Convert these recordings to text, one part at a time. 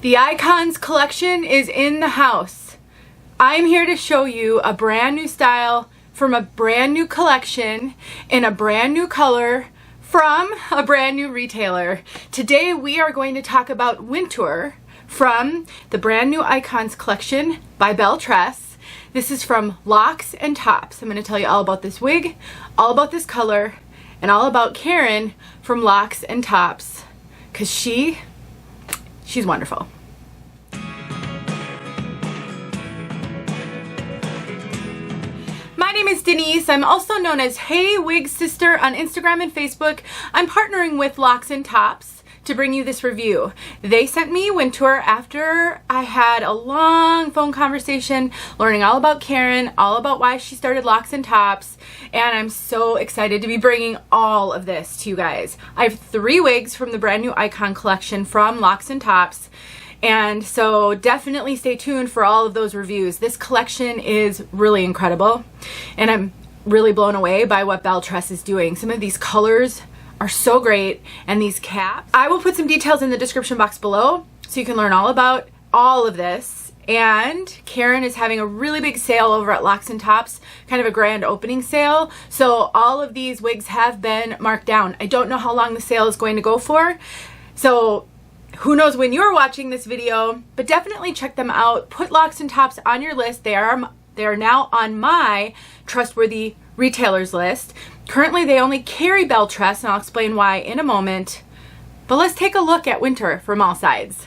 The Icons collection is in the house. I'm here to show you a brand new style from a brand new collection in a brand new color from a brand new retailer. Today we are going to talk about Wintour from the brand new Icons collection by Belle Tress. This is from Locks and Tops. I'm going to tell you all about this wig, all about this color, and all about Karen from Locks and Tops, because she's wonderful. My name is Denise. I'm also known as heywigsister on Instagram and Facebook. I'm partnering with Locks and Tops to bring you this review. They sent me Wintour after I had a long phone conversation learning all about Karen, all about why she started Locks and Tops, and I'm so excited to be bringing all of this to you guys. I have 3 wigs from the brand new Icon collection from Locks and Tops, and so definitely stay tuned for all of those reviews. This collection is really incredible, and I'm really blown away by what Belle Tress is doing. Some of these colors are so great, and these caps. I will put some details in the description box below so you can learn all about all of this. And Karen is having a really big sale over at Locks and Tops, kind of a grand opening sale. So all of these wigs have been marked down. I don't know how long the sale is going to go for, so who knows when you're watching this video, but definitely check them out. Put Locks and Tops on your list. They are now on my trustworthy retailers list. Currently they only carry Belle Tress, and I'll explain why in a moment. But let's take a look at Wintour from all sides.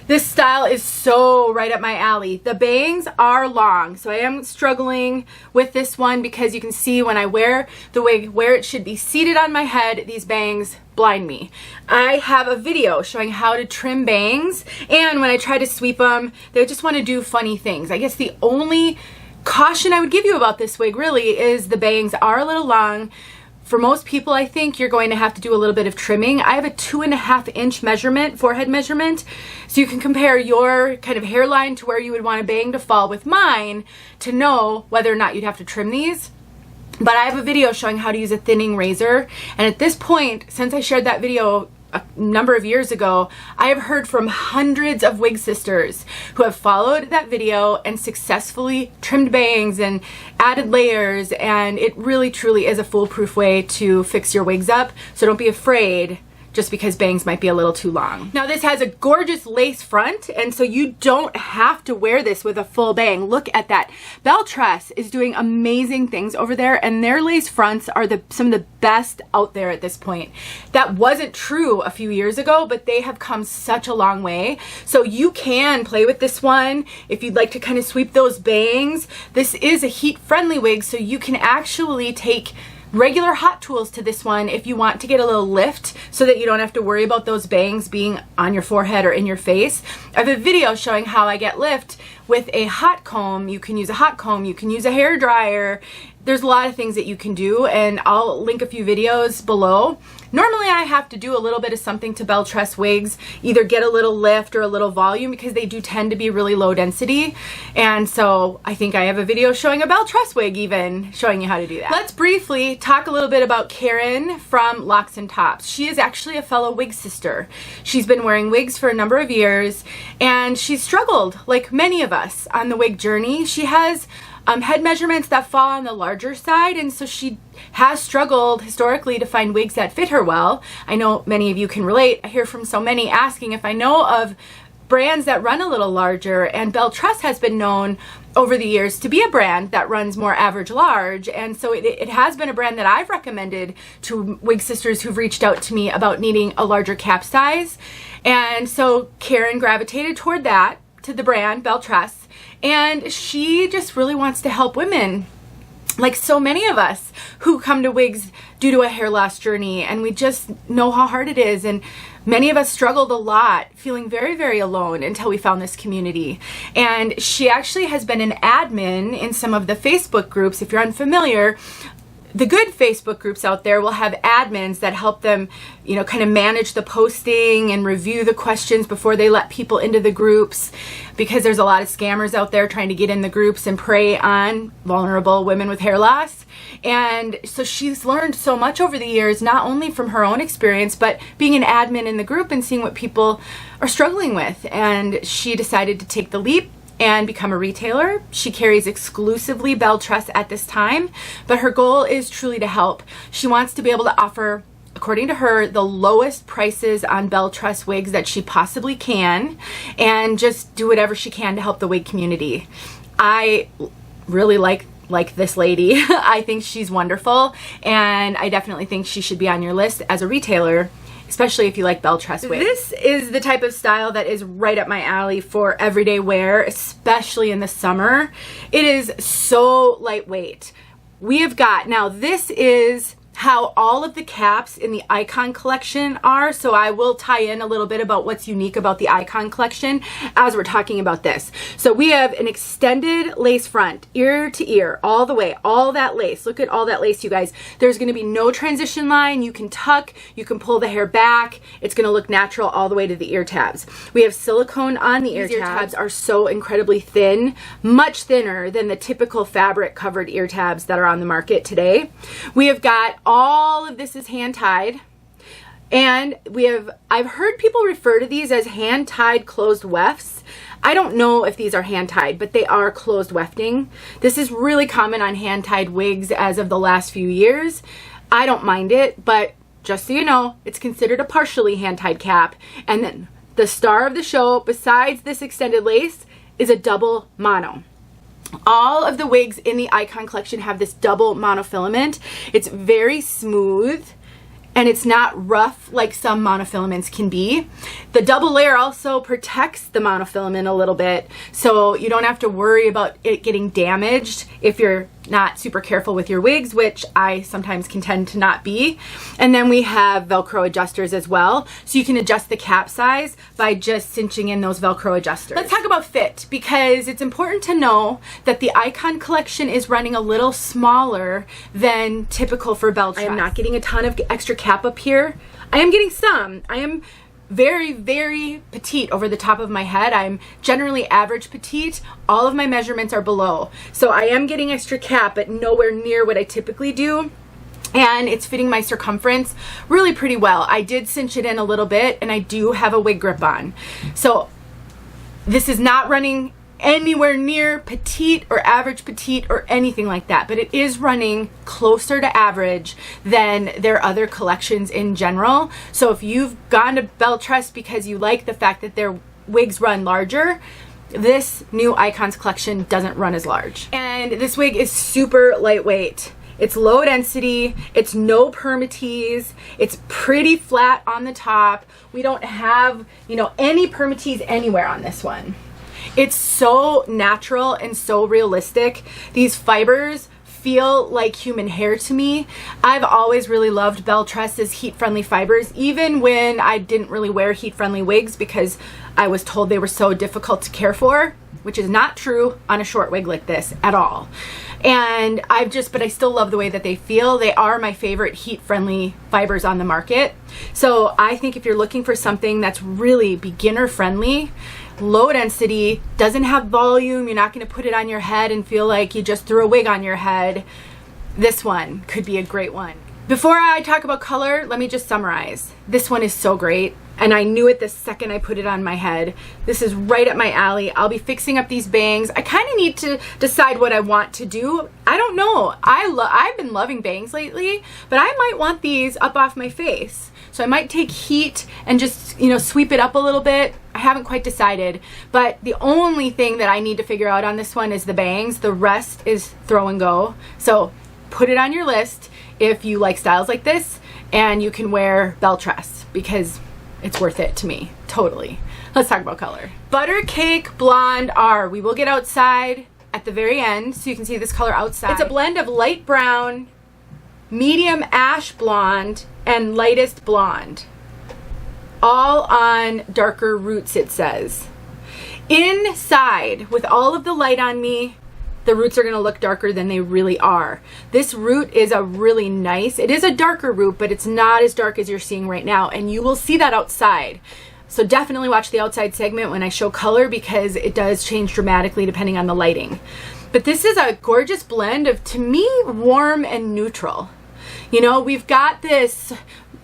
This style is so right up my alley. The bangs are long, so I am struggling with this one because you can see when I wear the wig where it should be seated on my head, these bangs blind me. I have a video showing how to trim bangs, and when I try to sweep them, they just want to do funny things. I guess the only caution I would give you about this wig really is the bangs are a little long. For most people, I think you're going to have to do a little bit of trimming. I have a 2.5-inch measurement, forehead measurement, so you can compare your kind of hairline to where you would want a bang to fall with mine to know whether or not you'd have to trim these. But I have a video showing how to use a thinning razor, and at this point, since I shared that video a number of years ago, I have heard from hundreds of wig sisters who have followed that video and successfully trimmed bangs and added layers, and it really truly is a foolproof way to fix your wigs up. So don't be afraid just because bangs might be a little too long. Now this has a gorgeous lace front, and so you don't have to wear this with a full bang. Look at that. Belle Tress is doing amazing things over there, and their lace fronts are some of the best out there at this point. That wasn't true a few years ago, but they have come such a long way. So you can play with this one if you'd like to kind of sweep those bangs. This is a heat-friendly wig, so you can actually take regular hot tools to this one if you want to get a little lift so that you don't have to worry about those bangs being on your forehead or in your face. I have a video showing how I get lift with a hot comb. You can use a hot comb, you can use a hair dryer. There's a lot of things that you can do, and I'll link a few videos below. Normally I have to do a little bit of something to Belle Tress wigs, either get a little lift or a little volume, because they do tend to be really low density. And so I think I have a video showing a Belle Tress wig even, showing you how to do that. Let's briefly talk a little bit about Karen from Locks and Tops. She is actually a fellow wig sister. She's been wearing wigs for a number of years, and she's struggled, like many of us, on the wig journey. She has head measurements that fall on the larger side, and so she has struggled historically to find wigs that fit her well. I know many of you can relate. I hear from so many asking if I know of brands that run a little larger, and Belle Tress has been known over the years to be a brand that runs more average large, and so it has been a brand that I've recommended to wig sisters who've reached out to me about needing a larger cap size. And so Karen gravitated toward that, to the brand Belle Tress, and she just really wants to help women, like so many of us who come to wigs due to a hair loss journey, and we just know how hard it is, and many of us struggled a lot, feeling very, very alone until we found this community. And she actually has been an admin in some of the Facebook groups. If you're unfamiliar, The good Facebook groups out there will have admins that help them, you know, kind of manage the posting and review the questions before they let people into the groups, because there's a lot of scammers out there trying to get in the groups and prey on vulnerable women with hair loss. And so she's learned so much over the years, not only from her own experience, but being an admin in the group and seeing what people are struggling with. And she decided to take the leap and become a retailer. She carries exclusively Belle Tress at this time, but her goal is truly to help. She wants to be able to offer, according to her, the lowest prices on Belle Tress wigs that she possibly can, and just do whatever she can to help the wig community. I really like this lady. I think she's wonderful, and I definitely think she should be on your list as a retailer, especially if you like Belle Tress wigs. This is the type of style that is right up my alley for everyday wear, especially in the summer. It is so lightweight. We have got, now this is how all of the caps in the Icon collection are, so I will tie in a little bit about what's unique about the Icon collection as we're talking about this. So we have an extended lace front, ear to ear, all the way, all that lace. Look at all that lace, you guys. There's going to be no transition line. You can tuck, you can pull the hair back. It's going to look natural all the way to the ear tabs. We have silicone on the ear tabs. Ear tabs are so incredibly thin, much thinner than the typical fabric covered ear tabs that are on the market today. We have got all of this is hand tied, and I've heard people refer to these as hand tied closed wefts. I don't know if these are hand tied, but they are closed wefting. This is really common on hand tied wigs as of the last few years. I don't mind it, but just so you know, it's considered a partially hand tied cap. And then the star of the show, besides this extended lace, is a double mono. All of the wigs in the Icon collection have this double monofilament. It's very smooth, and it's not rough like some monofilaments can be. The double layer also protects the monofilament a little bit, so you don't have to worry about it getting damaged if you're not super careful with your wigs, which I sometimes can tend to not be. And then we have Velcro adjusters as well, so you can adjust the cap size by just cinching in those Velcro adjusters. Let's talk about fit, because it's important to know that the Icon collection is running a little smaller than typical for Belle Tress. I am not getting a ton of extra cap up here. I am getting some. I am very, very petite over the top of my head. I'm generally average petite. All of my measurements are below. So I am getting extra cap, but nowhere near what I typically do. And it's fitting my circumference really pretty well. I did cinch it in a little bit, and I do have a wig grip on. So this is not running anywhere near petite or average petite or anything like that, but it is running closer to average than their other collections in general. So if you've gone to Belle Tress because you like the fact that their wigs run larger, this new Icons collection doesn't run as large. And this wig is super lightweight. It's low density, it's no Permatease, it's pretty flat on the top. We don't have, you know, any Permatease anywhere on this one. It's so natural and so realistic. These fibers feel like human hair to me. I've always really loved Belle Tress's heat-friendly fibers, even when I didn't really wear heat-friendly wigs because I was told they were so difficult to care for, which is not true on a short wig like this at all. And but I still love the way that they feel. They are my favorite heat-friendly fibers on the market. So I think if you're looking for something that's really beginner-friendly, low density, doesn't have volume, you're not going to put it on your head and feel like you just threw a wig on your head, this one could be a great one. Before I talk about color, let me just summarize. This one is so great, and I knew it the second I put it on my head. This is right up my alley. I'll be fixing up these bangs. I kind of need to decide what I want to do. I don't know. I've been loving bangs lately, but I might want these up off my face. So I might take heat and just, you know, sweep it up a little bit. I haven't quite decided, but the only thing that I need to figure out on this one is the bangs. The rest is throw and go. So put it on your list if you like styles like this, and you can wear Belle Tress because it's worth it to me. Totally. Let's talk about color. Buttercake Blonde R. We will get outside at the very end so you can see this color outside. It's a blend of light brown, medium ash blonde, and lightest blonde, all on darker roots, it says. Inside, with all of the light on me, the roots are going to look darker than they really are. This root is a really nice, it is a darker root, but it's not as dark as you're seeing right now, and you will see that outside. So definitely watch the outside segment when I show color, because it does change dramatically depending on the lighting. But this is a gorgeous blend of, to me, warm and neutral. You know, we've got this,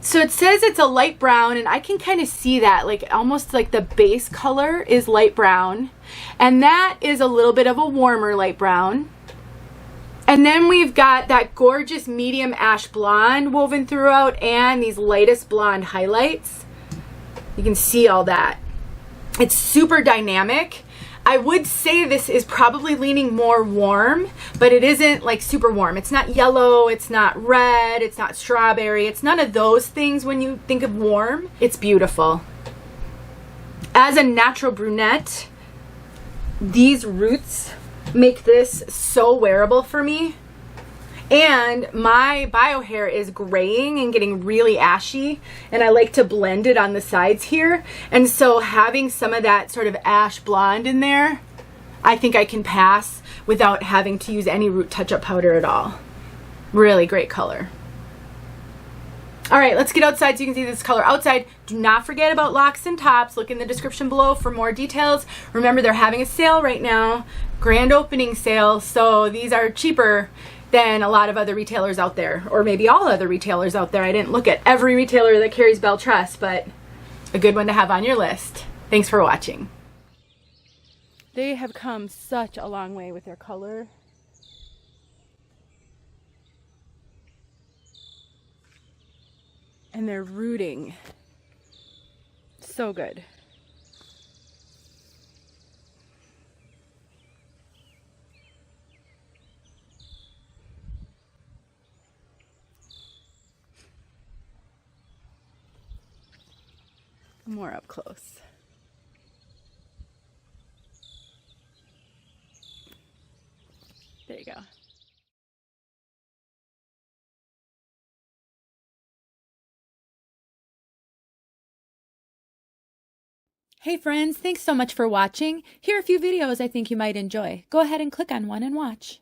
so it says it's a light brown, and I can kind of see that, like almost like the base color is light brown, and that is a little bit of a warmer light brown. And then we've got that gorgeous medium ash blonde woven throughout, and these lightest blonde highlights. You can see all that. It's super dynamic. I would say this is probably leaning more warm, but it isn't like super warm. It's not yellow, it's not red, it's not strawberry. It's none of those things when you think of warm. It's beautiful. As a natural brunette, these roots make this so wearable for me. And my bio hair is graying and getting really ashy, and I like to blend it on the sides here. And so having some of that sort of ash blonde in there, I think I can pass without having to use any root touch-up powder at all. Really great color. All right, let's get outside so you can see this color outside. Do not forget about locks and tops. Look in the description below for more details. Remember, they're having a sale right now, grand opening sale, so these are cheaper than a lot of other retailers out there, or maybe all other retailers out there. I didn't look at every retailer that carries Belle Tress, but a good one to have on your list. Thanks for watching. They have come such a long way with their color. And they're rooting so good. More up close. There you go. Hey friends, thanks so much for watching. Here are a few videos I think you might enjoy. Go ahead and click on one and watch.